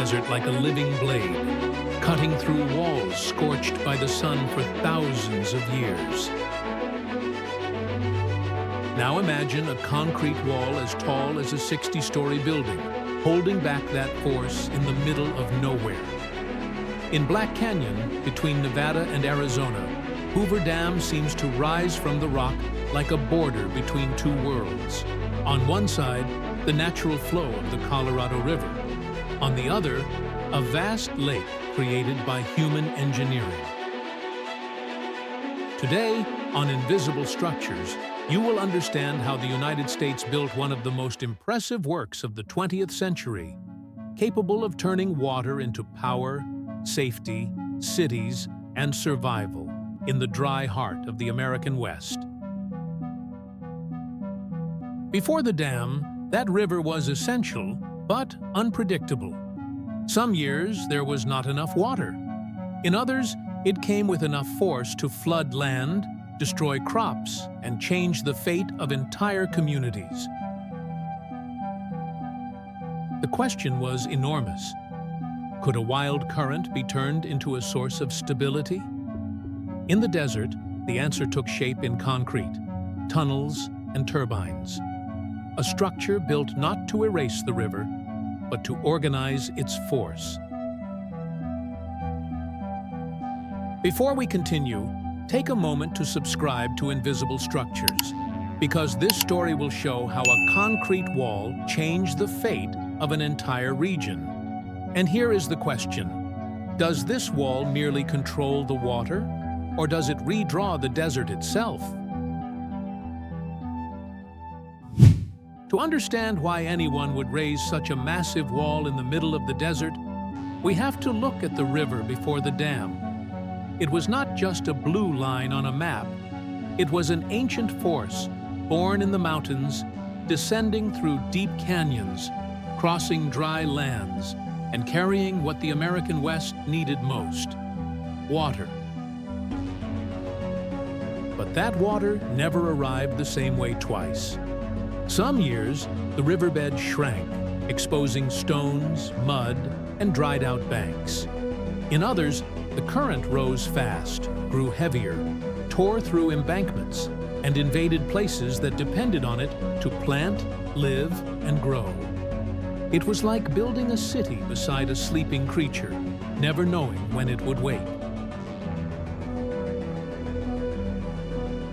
desert like a living blade, cutting through walls scorched by the sun for thousands of years. Now imagine a concrete wall as tall as a 60-story building, holding back that force in the middle of nowhere. In Black Canyon, between Nevada and Arizona, Hoover Dam seems to rise from the rock like a border between two worlds. On one side, the natural flow of the Colorado River. On the other, a vast lake created by human engineering. Today, on Invisible Structures, you will understand how the United States built one of the most impressive works of the 20th century, capable of turning water into power, safety, cities, and survival in the dry heart of the American West. Before the dam, that river was essential, but unpredictable. Some years there was not enough water. In others, it came with enough force to flood land, destroy crops, and change the fate of entire communities. The question was enormous. Could a wild current be turned into a source of stability? In the desert, the answer took shape in concrete, tunnels, and turbines. A structure built not to erase the river, but to organize its force. Before we continue, take a moment to subscribe to Invisible Structures, because this story will show how a concrete wall changed the fate of an entire region. And here is the question: does this wall merely control the water, or does it redraw the desert itself? To understand why anyone would raise such a massive wall in the middle of the desert, we have to look at the river before the dam. It was not just a blue line on a map. It was an ancient force, born in the mountains, descending through deep canyons, crossing dry lands, and carrying what the American West needed most: water. But that water never arrived the same way twice. Some years, the riverbed shrank, exposing stones, mud, and dried-out banks. In others, the current rose fast, grew heavier, tore through embankments, and invaded places that depended on it to plant, live, and grow. It was like building a city beside a sleeping creature, never knowing when it would wake.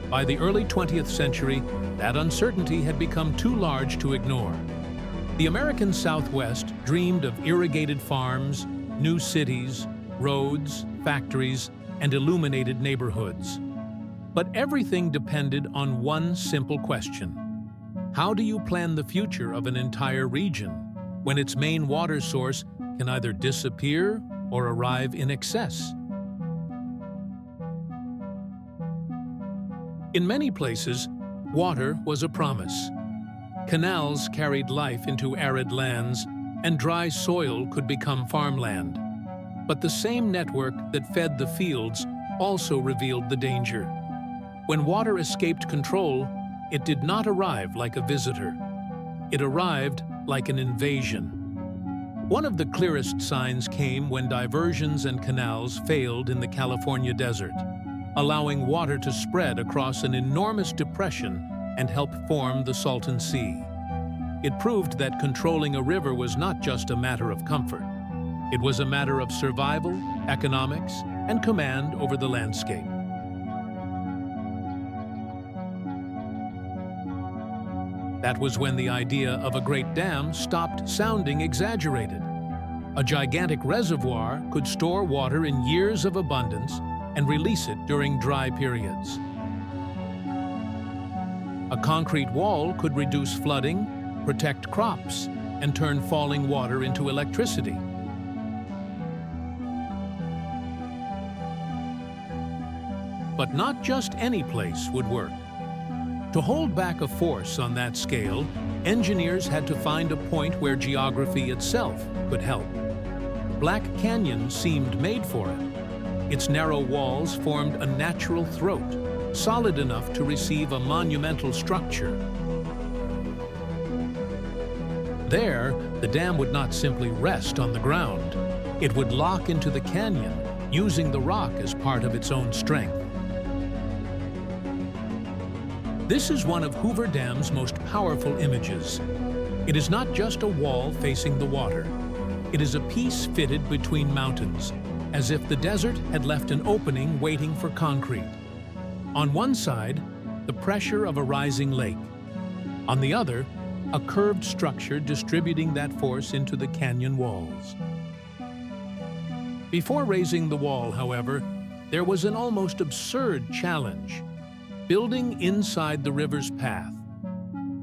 By the early 20th century, that uncertainty had become too large to ignore. The American Southwest dreamed of irrigated farms, new cities, roads, factories, and illuminated neighborhoods. But everything depended on one simple question: how do you plan the future of an entire region when its main water source can either disappear or arrive in excess? In many places, water was a promise. Canals carried life into arid lands, and dry soil could become farmland. But the same network that fed the fields also revealed the danger. When water escaped control, it did not arrive like a visitor. It arrived like an invasion. One of the clearest signs came when diversions and canals failed in the California desert, allowing water to spread across an enormous depression and help form the Salton Sea. It proved that controlling a river was not just a matter of comfort. It was a matter of survival, economics, and command over the landscape. That was when the idea of a great dam stopped sounding exaggerated. A gigantic reservoir could store water in years of abundance and release it during dry periods. A concrete wall could reduce flooding, protect crops, and turn falling water into electricity. But not just any place would work. To hold back a force on that scale, engineers had to find a point where geography itself could help. Black Canyon seemed made for it. Its narrow walls formed a natural throat, solid enough to receive a monumental structure. There, the dam would not simply rest on the ground. It would lock into the canyon, using the rock as part of its own strength. This is one of Hoover Dam's most powerful images. It is not just a wall facing the water. It is a piece fitted between mountains, as if the desert had left an opening waiting for concrete. On one side, the pressure of a rising lake. On the other, a curved structure distributing that force into the canyon walls. Before raising the wall, however, there was an almost absurd challenge: building inside the river's path.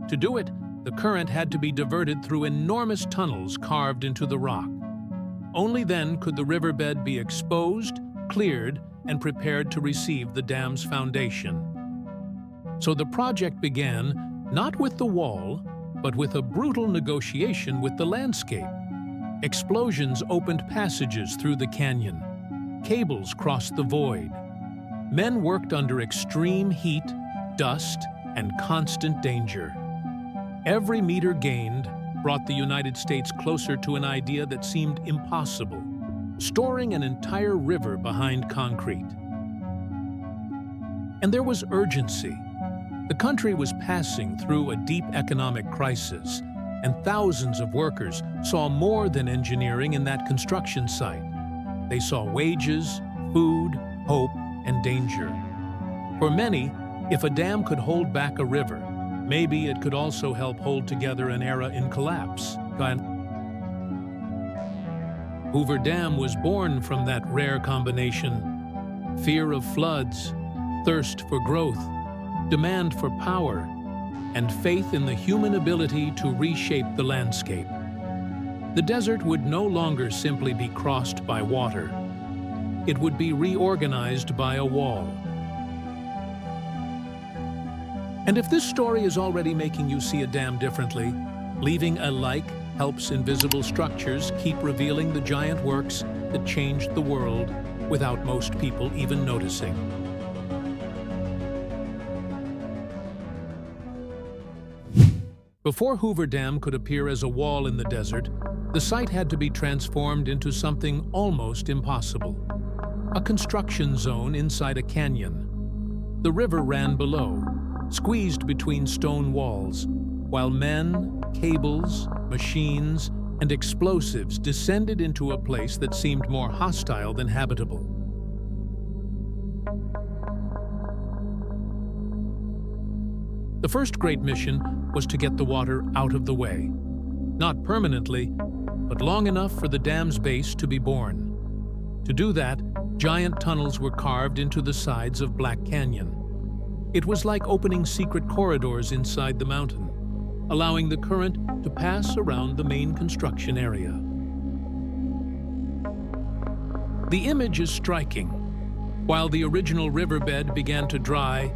To do it, the current had to be diverted through enormous tunnels carved into the rock. Only then could the riverbed be exposed, cleared, and prepared to receive the dam's foundation. So the project began not with the wall, but with a brutal negotiation with the landscape. Explosions opened passages through the canyon. Cables crossed the void. Men worked under extreme heat, dust, and constant danger. Every meter gained brought the United States closer to an idea that seemed impossible: storing an entire river behind concrete. And there was urgency. The country was passing through a deep economic crisis, and thousands of workers saw more than engineering in that construction site. They saw wages, food, hope, and danger. For many, if a dam could hold back a river, maybe it could also help hold together an era in collapse. Hoover Dam was born from that rare combination: fear of floods, thirst for growth, demand for power, and faith in the human ability to reshape the landscape. The desert would no longer simply be crossed by water. It would be reorganized by a wall. And if this story is already making you see a dam differently, leaving a like helps invisible structures keep revealing the giant works that changed the world without most people even noticing. Before Hoover Dam could appear as a wall in the desert, the site had to be transformed into something almost impossible: a construction zone inside a canyon. The river ran below, squeezed between stone walls, while men, cables, machines, and explosives descended into a place that seemed more hostile than habitable. The first great mission was to get the water out of the way. Not permanently, but long enough for the dam's base to be born. To do that, giant tunnels were carved into the sides of Black Canyon. It was like opening secret corridors inside the mountain, allowing the current to pass around the main construction area. The image is striking. While the original riverbed began to dry,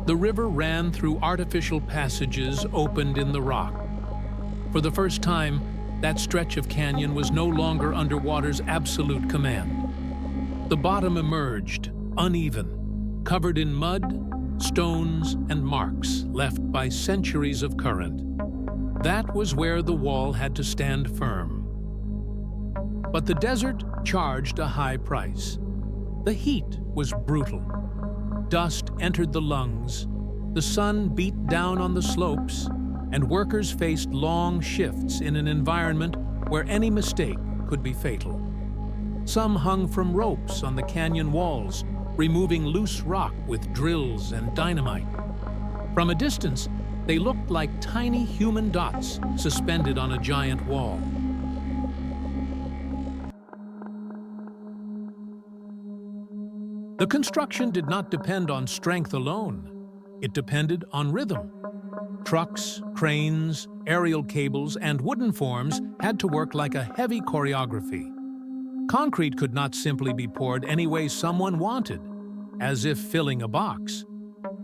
the river ran through artificial passages opened in the rock. For the first time, that stretch of canyon was no longer under water's absolute command. The bottom emerged, uneven, covered in mud, stones, and marks left by centuries of current. That was where the wall had to stand firm. But the desert charged a high price. The heat was brutal. Dust entered the lungs, the sun beat down on the slopes, and workers faced long shifts in an environment where any mistake could be fatal. Some hung from ropes on the canyon walls, removing loose rock with drills and dynamite. From a distance, they looked like tiny human dots suspended on a giant wall. The construction did not depend on strength alone. It depended on rhythm. Trucks, cranes, aerial cables, and wooden forms had to work like a heavy choreography. Concrete could not simply be poured any way someone wanted, as if filling a box.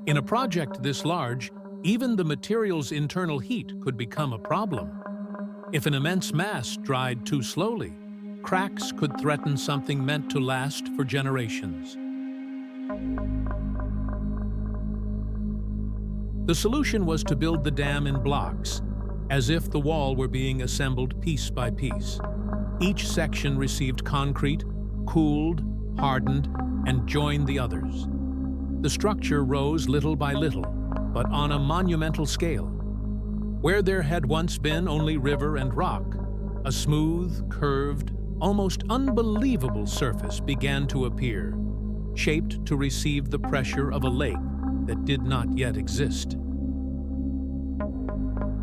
In a project this large, even the material's internal heat could become a problem. If an immense mass dried too slowly, cracks could threaten something meant to last for generations. The solution was to build the dam in blocks. as if the wall were being assembled piece by piece. Each section received concrete, cooled, hardened, and joined the others. The structure rose little by little, but on a monumental scale. Where there had once been only river and rock, a smooth, curved, almost unbelievable surface began to appear, shaped to receive the pressure of a lake that did not yet exist.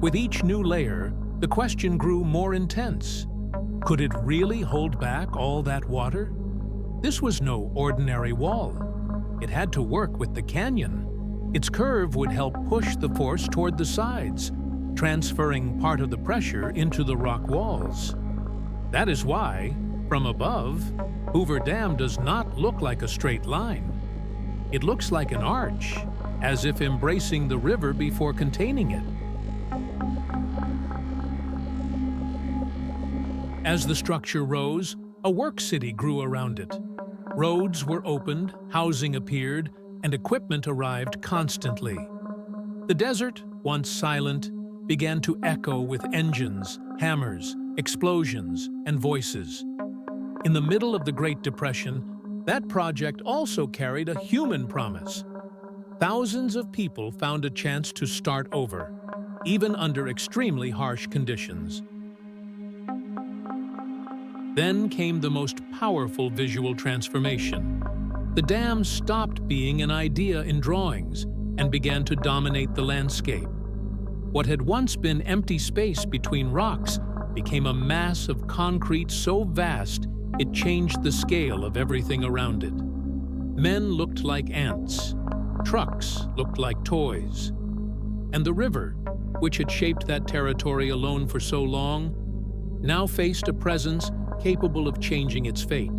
With each new layer, the question grew more intense. Could it really hold back all that water? This was no ordinary wall. It had to work with the canyon. Its curve would help push the force toward the sides, transferring part of the pressure into the rock walls. That is why, from above, Hoover Dam does not look like a straight line. It looks like an arch, as if embracing the river before containing it. As the structure rose, a work city grew around it. Roads were opened, housing appeared, and equipment arrived constantly. The desert, once silent, began to echo with engines, hammers, explosions, and voices. In the middle of the Great Depression, that project also carried a human promise. Thousands of people found a chance to start over, even under extremely harsh conditions. Then came the most powerful visual transformation. The dam stopped being an idea in drawings and began to dominate the landscape. What had once been empty space between rocks became a mass of concrete so vast it changed the scale of everything around it. Men looked like ants, trucks looked like toys, and the river, which had shaped that territory alone for so long, now faced a presence capable of changing its fate.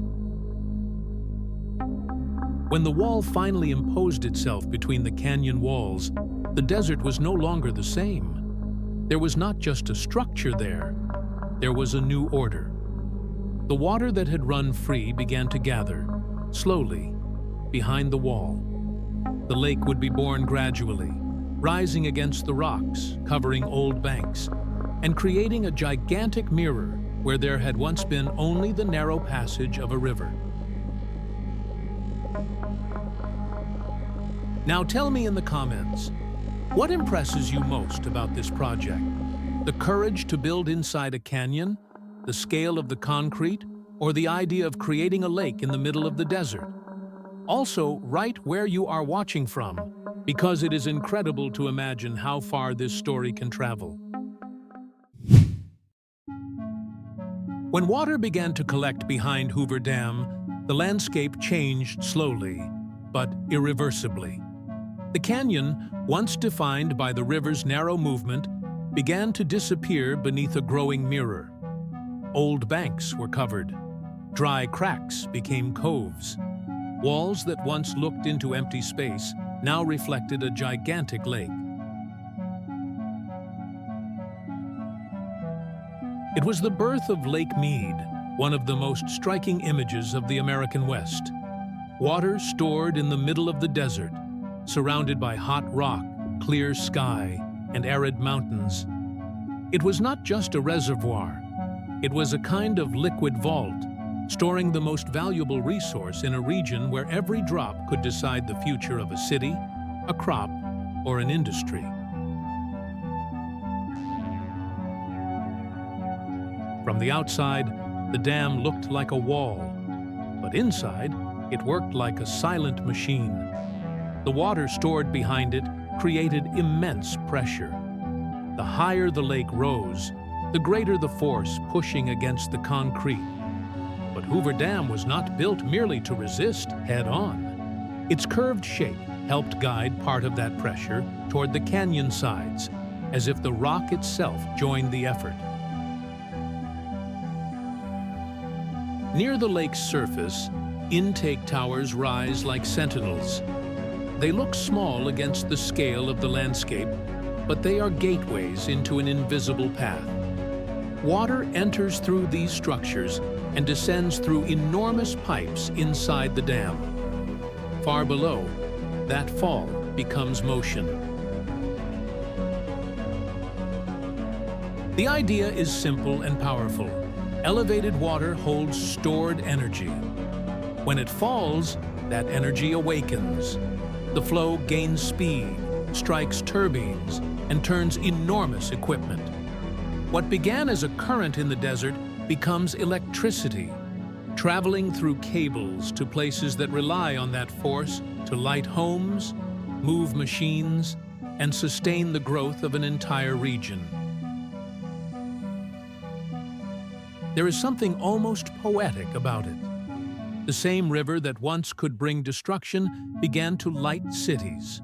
When the wall finally imposed itself between the canyon walls, the desert was no longer the same. There was not just a structure there was a new order. The water that had run free began to gather, slowly, behind the wall. The lake would be born gradually, rising against the rocks, covering old banks, and creating a gigantic mirror where there had once been only the narrow passage of a river. Now tell me in the comments, what impresses you most about this project? The courage to build inside a canyon, the scale of the concrete, or the idea of creating a lake in the middle of the desert? Also, write where you are watching from, because it is incredible to imagine how far this story can travel. When water began to collect behind Hoover Dam, the landscape changed slowly, but irreversibly. The canyon, once defined by the river's narrow movement, began to disappear beneath a growing mirror. Old banks were covered. Dry cracks became coves. Walls that once looked into empty space now reflected a gigantic lake. It was the birth of Lake Mead, one of the most striking images of the American West. Water stored in the middle of the desert, surrounded by hot rock, clear sky, and arid mountains. It was not just a reservoir. It was a kind of liquid vault, storing the most valuable resource in a region where every drop could decide the future of a city, a crop, or an industry. From the outside, the dam looked like a wall, but inside, it worked like a silent machine. The water stored behind it created immense pressure. The higher the lake rose, the greater the force pushing against the concrete. But Hoover Dam was not built merely to resist head-on. Its curved shape helped guide part of that pressure toward the canyon sides, as if the rock itself joined the effort. Near the lake's surface, intake towers rise like sentinels. They look small against the scale of the landscape, but they are gateways into an invisible path. Water enters through these structures and descends through enormous pipes inside the dam. Far below, that fall becomes motion. The idea is simple and powerful. Elevated water holds stored energy. When it falls, that energy awakens. The flow gains speed, strikes turbines, and turns enormous equipment. What began as a current in the desert becomes electricity, traveling through cables to places that rely on that force to light homes, move machines, and sustain the growth of an entire region. There is something almost poetic about it. The same river that once could bring destruction began to light cities.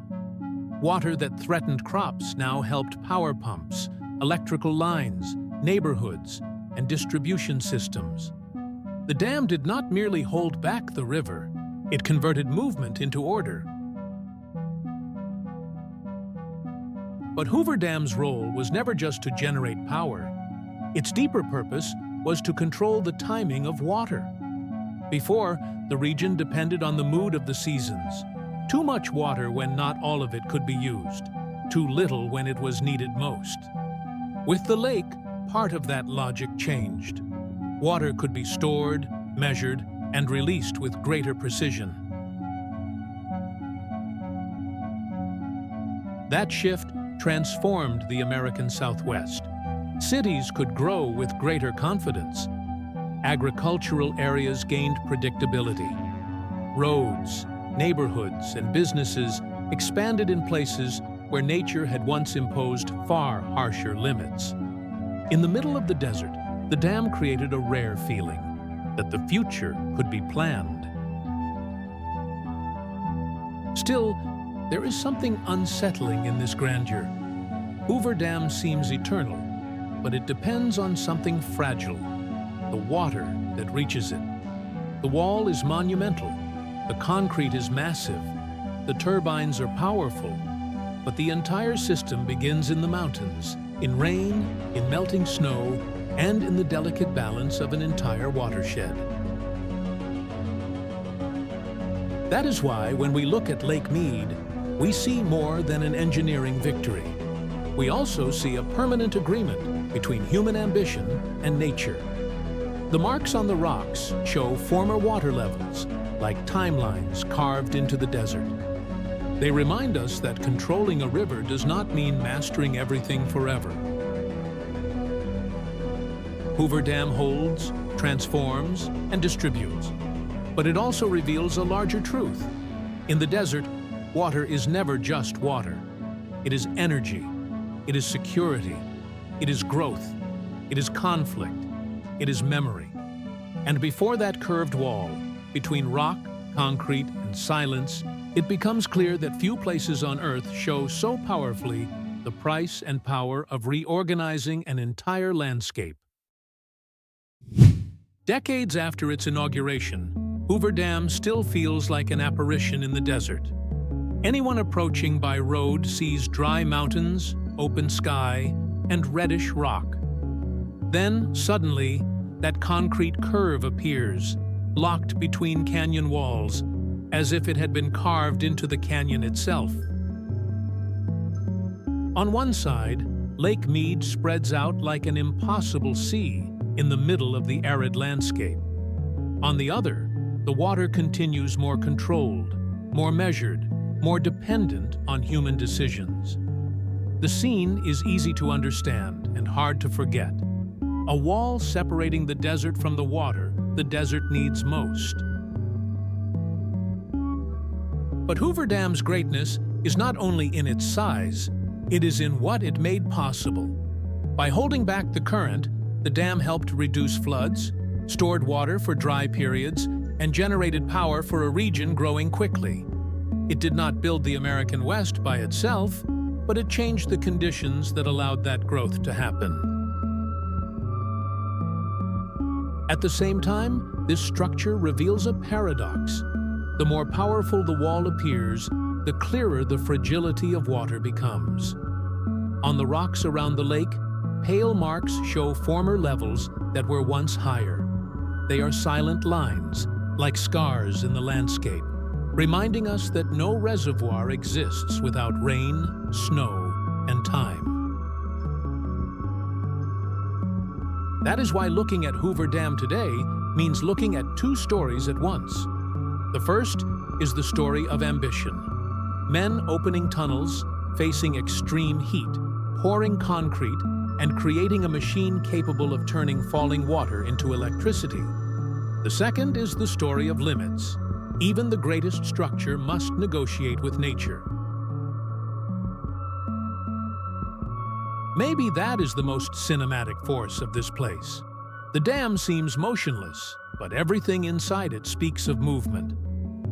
Water that threatened crops now helped power pumps, electrical lines, neighborhoods, and distribution systems. The dam did not merely hold back the river, it converted movement into order. But Hoover Dam's role was never just to generate power. Its deeper purpose was to control the timing of water. Before, the region depended on the mood of the seasons. Too much water when not all of it could be used. Too little when it was needed most. With the lake, part of that logic changed. Water could be stored, measured, and released with greater precision. That shift transformed the American Southwest. Cities could grow with greater confidence. Agricultural areas gained predictability. Roads, neighborhoods, and businesses expanded in places where nature had once imposed far harsher limits. In the middle of the desert, the dam created a rare feeling that the future could be planned. Still, there is something unsettling in this grandeur. Hoover Dam seems eternal, but it depends on something fragile, the water that reaches it. The wall is monumental, the concrete is massive, the turbines are powerful, but the entire system begins in the mountains, in rain, in melting snow, and in the delicate balance of an entire watershed. That is why, when we look at Lake Mead, we see more than an engineering victory. We also see a permanent agreement between human ambition and nature. The marks on the rocks show former water levels, like timelines carved into the desert. They remind us that controlling a river does not mean mastering everything forever. Hoover Dam holds, transforms, and distributes. But it also reveals a larger truth. In the desert, water is never just water. It is energy. It is security. It is growth. It is conflict. It is memory. And before that curved wall, between rock, concrete, and silence, it becomes clear that few places on Earth show so powerfully the price and power of reorganizing an entire landscape. Decades after its inauguration, Hoover Dam still feels like an apparition in the desert. Anyone approaching by road sees dry mountains, open sky, and reddish rock. Then, suddenly, that concrete curve appears, locked between canyon walls, as if it had been carved into the canyon itself. On one side, Lake Mead spreads out like an impossible sea in the middle of the arid landscape. On the other, the water continues more controlled, more measured, more dependent on human decisions. The scene is easy to understand and hard to forget. A wall separating the desert from the water the desert needs most. But Hoover Dam's greatness is not only in its size, it is in what it made possible. By holding back the current, the dam helped reduce floods, stored water for dry periods, and generated power for a region growing quickly. It did not build the American West by itself, but it changed the conditions that allowed that growth to happen. At the same time, this structure reveals a paradox. The more powerful the wall appears, the clearer the fragility of water becomes. On the rocks around the lake, pale marks show former levels that were once higher. They are silent lines, like scars in the landscape, reminding us that no reservoir exists without rain, snow, and time. That is why looking at Hoover Dam today means looking at two stories at once. The first is the story of ambition. Men opening tunnels, facing extreme heat, pouring concrete, and creating a machine capable of turning falling water into electricity. The second is the story of limits. Even the greatest structure must negotiate with nature. Maybe that is the most cinematic force of this place. The dam seems motionless, but everything inside it speaks of movement.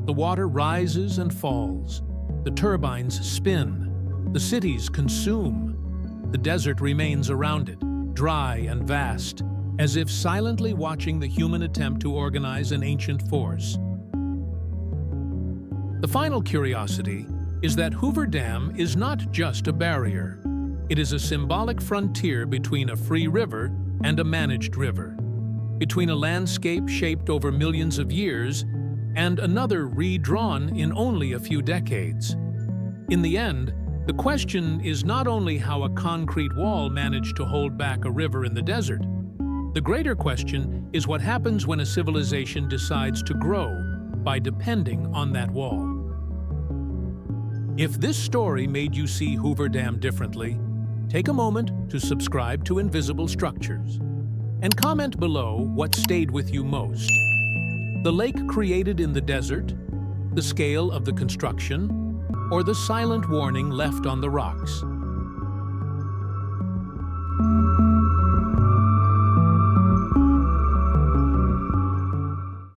The water rises and falls. The turbines spin. The cities consume. The desert remains around it, dry and vast, as if silently watching the human attempt to organize an ancient force. The final curiosity is that Hoover Dam is not just a barrier. It is a symbolic frontier between a free river and a managed river, between a landscape shaped over millions of years and another redrawn in only a few decades. In the end, the question is not only how a concrete wall managed to hold back a river in the desert. The greater question is what happens when a civilization decides to grow by depending on that wall. If this story made you see Hoover Dam differently, take a moment to subscribe to Invisible Structures and comment below what stayed with you most. The lake created in the desert, the scale of the construction, or the silent warning left on the rocks.